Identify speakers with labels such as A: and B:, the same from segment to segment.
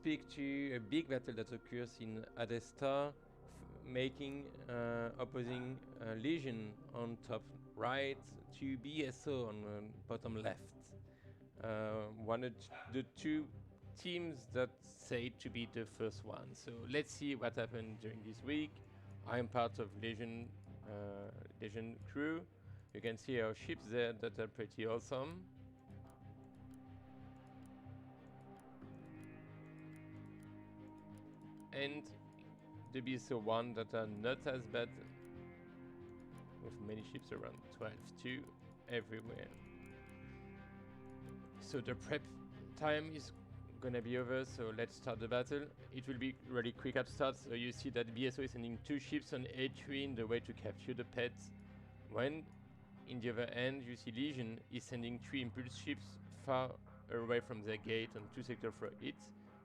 A: speak to a big battle that occurs in BlackStar, making opposing Legion on top right to BSO on bottom left. One of the two teams that say to be the first one. So let's see what happened during this week. I am part of Legion crew. You can see our ships there that are pretty awesome. And the BSO one that are not as bad, with many ships around 12 too everywhere. So the prep time is gonna be over, so let's start the battle. It will be really quick at start, so you see that BSO is sending 2 ships on H3 in the way to capture the pets, when in the other end you see Legion is sending 3 impulse ships far away from their gate on 2 sectors for it.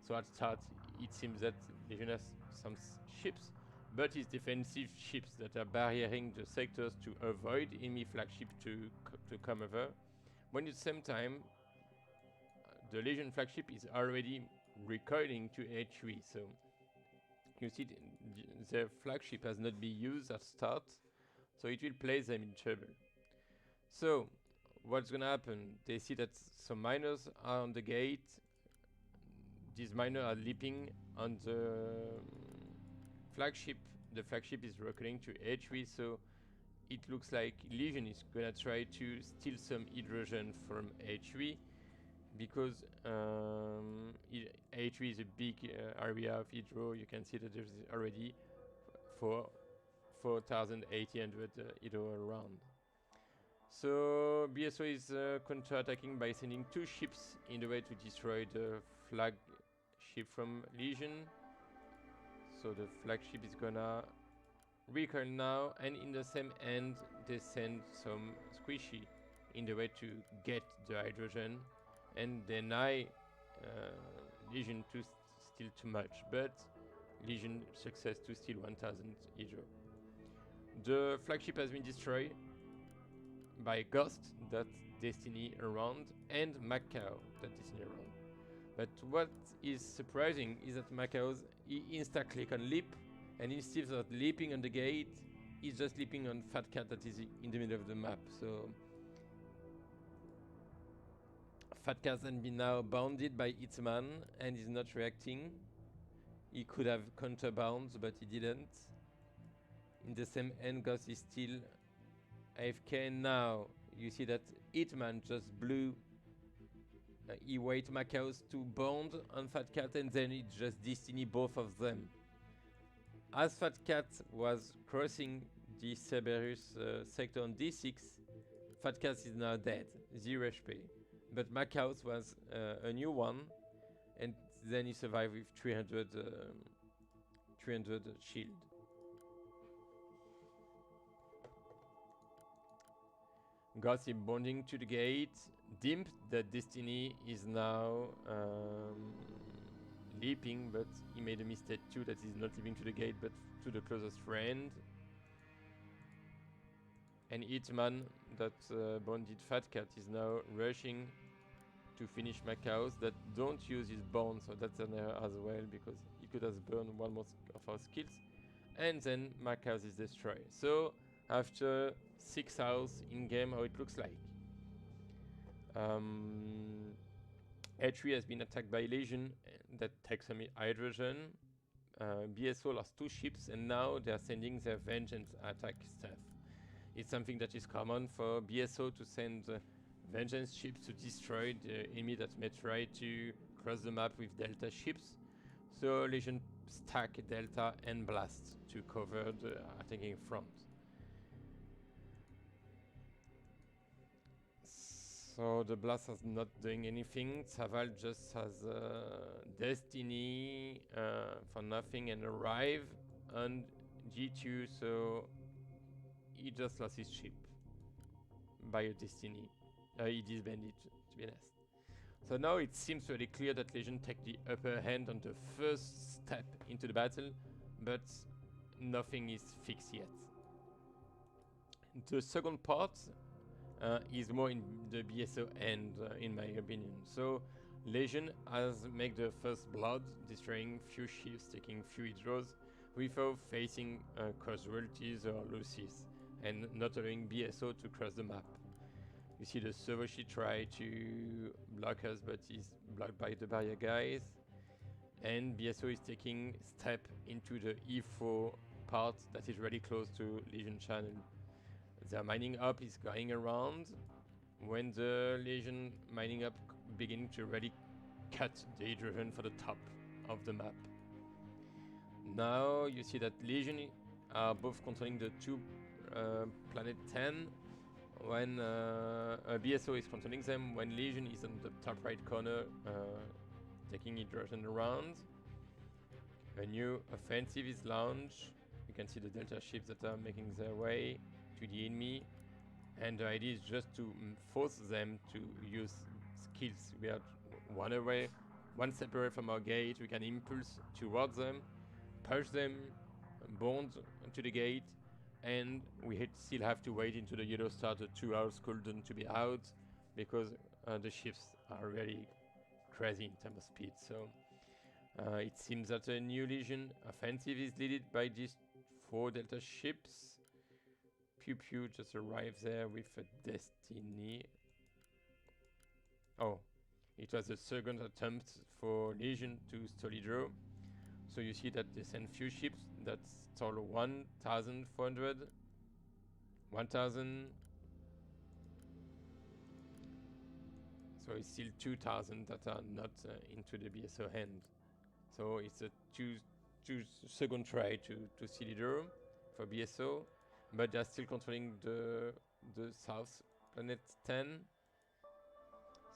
A: So at start it seems that Legion has some ships, but it's defensive ships that are barriering the sectors to avoid enemy flagship to come over. When at the same time the Legion flagship is already recoiling to H3, so you see their flagship has not been used at start, so it will place them in trouble. So what's gonna happen? They see that some miners are on the gate. These miners are leaping on the flagship. The flagship is recoiling to H3, so it looks like Legion is gonna try to steal some hydrogen from H3, because H3 is a big area of hydro. You can see that there's already 4,800 hydro around. So BSO is counter-attacking by sending 2 ships in the way to destroy the flagship from Legion. So the flagship is gonna recoil now, and in the same end they send some squishy in the way to get the hydrogen and deny Legion to steal too much, but Legion success to steal 1000 hydro. The flagship has been destroyed by Ghost, that Destiny around, and Macau, that Destiny around. But what is surprising is that Macau's insta-click on leap, and instead of leaping on the gate, he's just leaping on Fat Cat that is in the middle of the map. So Fat Cat has been now bounded by its man and is not reacting. He could have counterbound, but he didn't. In the same end, Ghost is still AFK. Now you see that Hitman just blew. He wait Macau's to bond on Fat Cat, and then it just Destiny both of them. As Fat Cat was crossing the Cerberus sector on D6, Fat Cat is now dead, 0 HP. But Macau's was a new one, and then he survived with 300 shield. Gossip bonding to the gate. Dimp, the Destiny, is now leaping, but he made a mistake too, that he's not leaping to the gate but to the closest friend. And Hitman, that bonded Fat Cat, is now rushing to finish Macau's that don't use his bond, so that's an error as well, because he could have burned one more of our skills, and then Macau's is destroyed. So after 6 hours in game, how it looks like. H3 has been attacked by Legion that takes some hydrogen. BSO lost 2 ships, and now they are sending their vengeance attack stuff. It's something that is common for BSO to send vengeance ships to destroy the enemy that may try to cross the map with Delta ships. So Legion stack Delta and Blast to cover the attacking front. So the Blast is not doing anything. Saval just has Destiny for nothing and arrive on G2, so he just lost his ship by a Destiny. He disbanded, to be honest. So now it seems really clear that Legion take the upper hand on the first step into the battle, but nothing is fixed yet. The second part is more in the BSO end, in my opinion. So Legion has made the first blood, destroying few ships, taking few hydros, without facing casualties or losses, and not allowing BSO to cross the map. You see the Sovoshi try to block us, but he's blocked by the barrier guys. And BSO is taking step into the E4 part that is really close to Legion channel. Their mining up is going around. When the Legion mining up beginning to really cut the hydrogen for the top of the map. Now you see that Legion are both controlling the two planet 10 when BSO is controlling them, when Legion is on the top right corner taking hydrogen around. A new offensive is launched. You can see the Delta ships that are making their way to the enemy, and the idea is just to force them to use skills. We are one away, one step away from our gate. We can impulse towards them, push them, bond to the gate, and we still have to wait into the yellow star, the 2 hours cooldown to be out, because the ships are really crazy in terms of speed. So it seems that a new Legion offensive is led by these 4 Delta ships. Pew Pew just arrived there with a Destiny. Oh, it was the second attempt for Legion to stall hydro. So you see that they send few ships that stall 1,400, 1,000. So it's still 2,000 that are not into the BSO hand. So it's a two second try to steal hydro for BSO, but they're still controlling the south planet 10.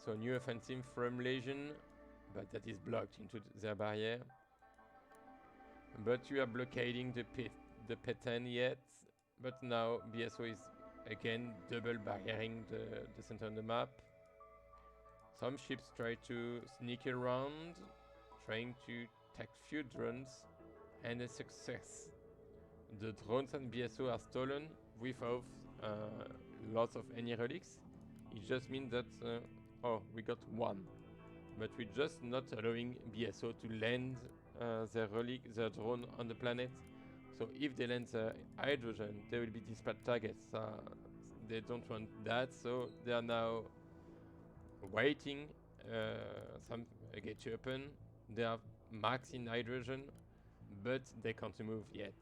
A: So new offensive from Legion, but that is blocked into their barrier. But you are blockading the P10 yet, but now BSO is again double barriering the center of the map. Some ships try to sneak around, trying to take few drones, and a success. The drones and BSO are stolen without lots of any relics. It just means that oh, we got one, but we're just not allowing BSO to land their drone on the planet. So if they land the hydrogen, they will be dispatch targets. They don't want that, so they are now waiting some gate to open. They are max in hydrogen, but they can't move yet.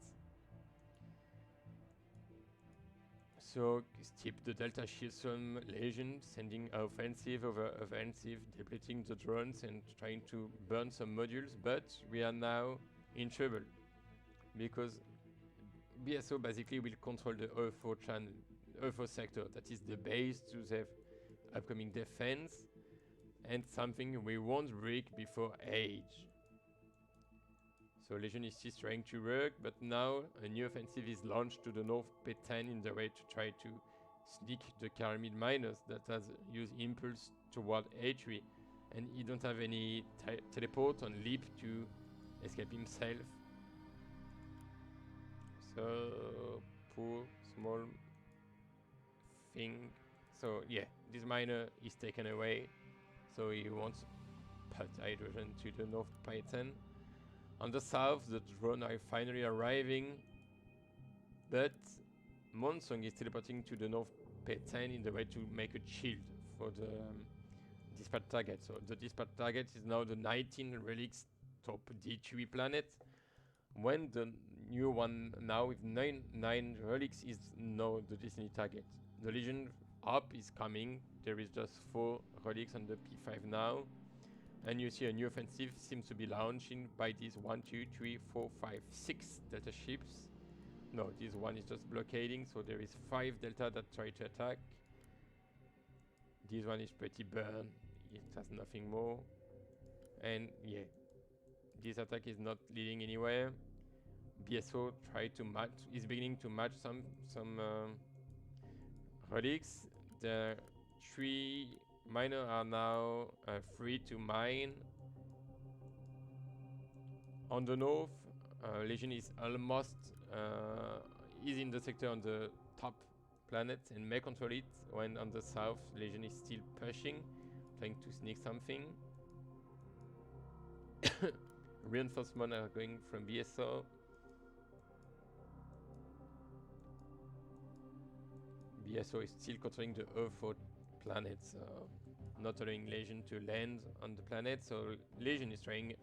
A: So skip the Delta shields from Legion, sending offensive over offensive, depleting the drones and trying to burn some modules, but we are now in trouble because BSO basically will control the O4 channel, O4 sector, that is the base to the upcoming defense, and something we won't break before age. So Legion is still trying to work, but now a new offensive is launched to the north P10 in the way to try to sneak the Caramid miners that has used impulse toward H3, and he don't have any teleport on leap to escape himself. So poor small thing. So yeah, this miner is taken away, so he wants put hydrogen to the north P10. On the south, the drone are finally arriving, but Monsong is teleporting to the north P10 in the way to make a shield for the dispatch target. So the dispatch target is now the 19 relics top D3 planet, when the new one now with 9 relics is now the Destiny target. The Legion up is coming. There is just 4 relics on the P5 now. And you see a new offensive seems to be launching by these 1, 2, 3, 4, 5, 6 Delta ships. No, this one is just blockading, so there is 5 Delta that try to attack. This one is pretty burned, it has nothing more. And yeah, this attack is not leading anywhere. BSO is beginning to match some relics. The 3 miners are now free to mine. On the north, Legion is almost is in the sector on the top planet and may control it, when on the south Legion is still pushing, trying to sneak something. Reinforcements are going from BSO. BSO is still controlling the O4 planet, so not allowing Legion to land on the planet. So Legion is trying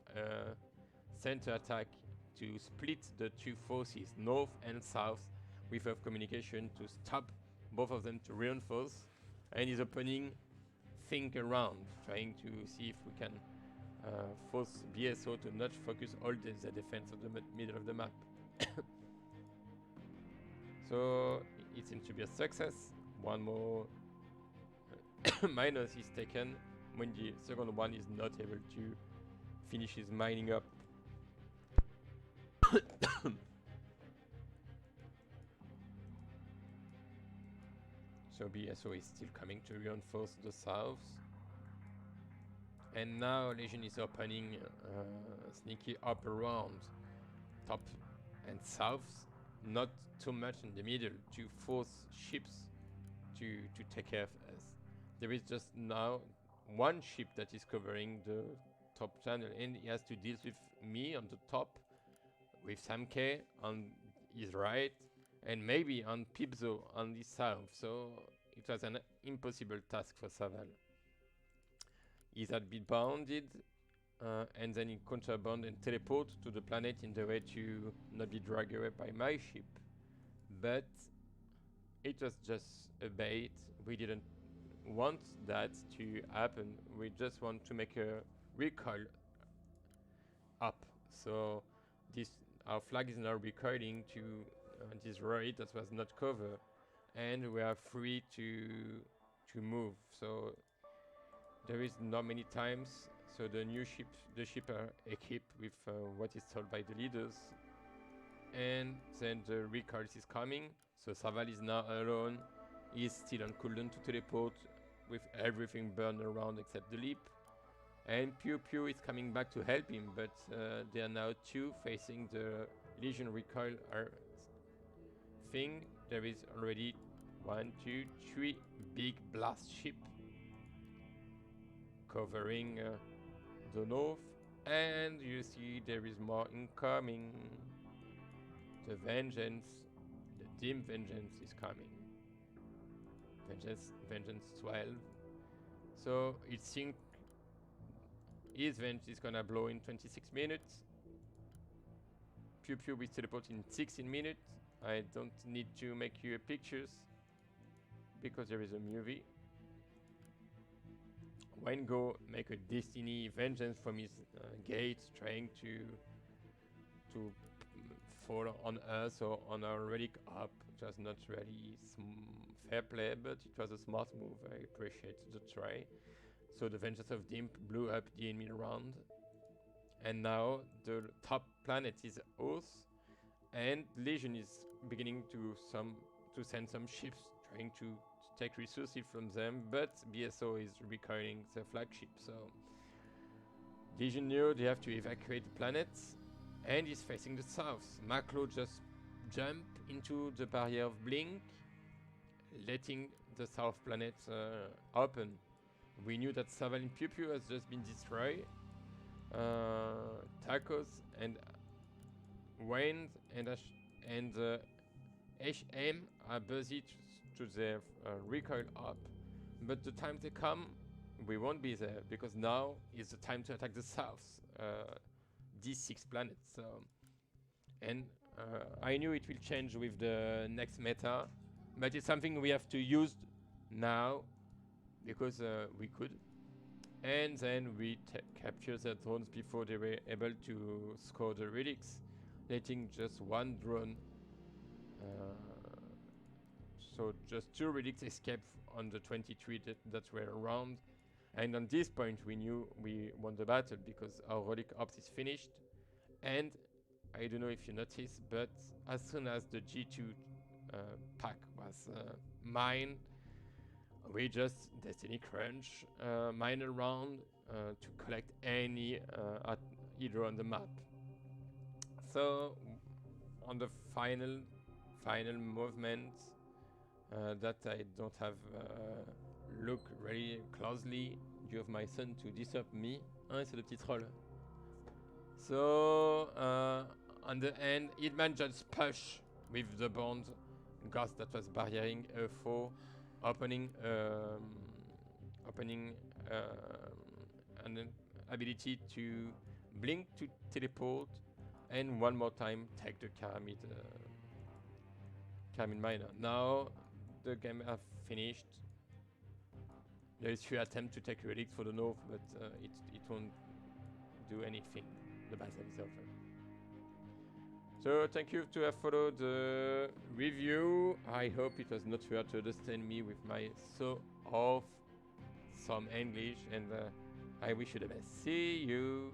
A: center attack to split the two forces, north and south, with a communication to stop both of them to reinforce. And his opponent think around, trying to see if we can force BSO to not focus all the defense of the middle of the map. So it seems to be a success. One more minus is taken when the second one is not able to finish his mining up. So BSO is still coming to reinforce the south. And now Legion is opening sneaky up around top and south, not too much in the middle, to force ships to take care of us. There is just now one ship that is covering the top channel, and he has to deal with me on the top, with Samke on his right, and maybe on Pipzo on the south. So it was an impossible task for Saval. He had been bounded, and then he counterbound and teleport to the planet in the way to not be dragged away by my ship. But it was just a bait. We didn't want that to happen. We just want to make a recoil up. So this our flag is now recoiling to this right that was not covered, and we are free to move. So there is not many times. So the new ships, the ship are equipped with what is told by the leaders, and then the recoil is coming. So Saval is now alone. He's still on cooldown to teleport, with everything burned around except the leap. And Pew Pew is coming back to help him, but they are now two facing the Legion recoil thing. There is already 1, 2, 3 big blast ship covering the north, and you see there is more incoming. The Vengeance, the Dim Vengeance is coming. Vengeance 12. So it seems his Vengeance is gonna blow in 26 minutes. Pew Pew will teleport in 16 minutes. I don't need to make you pictures because there is a movie. Wengo make a Destiny Vengeance from his gates, trying to fall on us or on our relic up. It was not really fair play, but it was a smart move. I appreciate the try. So the Vengeance of Dimp blew up the enemy round, and now the top planet is Oath, and Legion is beginning to send some ships, trying to take resources from them, but BSO is recoiling the flagship. So Legion knew they have to evacuate the planet, and is facing the south. Maclo just jumped into the barrier of Blink, letting the south planet open. We knew that Saval and Pew Pew has just been destroyed. Tacos and Wayne and HM are busy to their recoil up, but the time they come, we won't be there, because now is the time to attack the south, these 6 planets. So, and I knew it will change with the next meta, but it's something we have to use now, because we could. And then we capture their drones before they were able to score the relics, letting just one drone. So just 2 relics escaped on the 23 that were around. And on this point we knew we won the battle, because our relic ops is finished. And I don't know if you noticed, but as soon as the G2 pack was mined, we just Destiny Crunch mine around to collect any hydro on the map. So on the final movement that I don't have look really closely due of my son to disturb me. Ah, c'est le petit troll. So on the end, Hitman just push with the bond ghost that was barriering a foe, opening opening an ability to blink to teleport, and one more time take the Caramid miner. Now the game have finished. There is few attempts to take relics for the north, but it won't do anything. The battle is over. So thank you to have followed the review. I hope it was not hard to understand me with my so off some English, and I wish you the best. See you.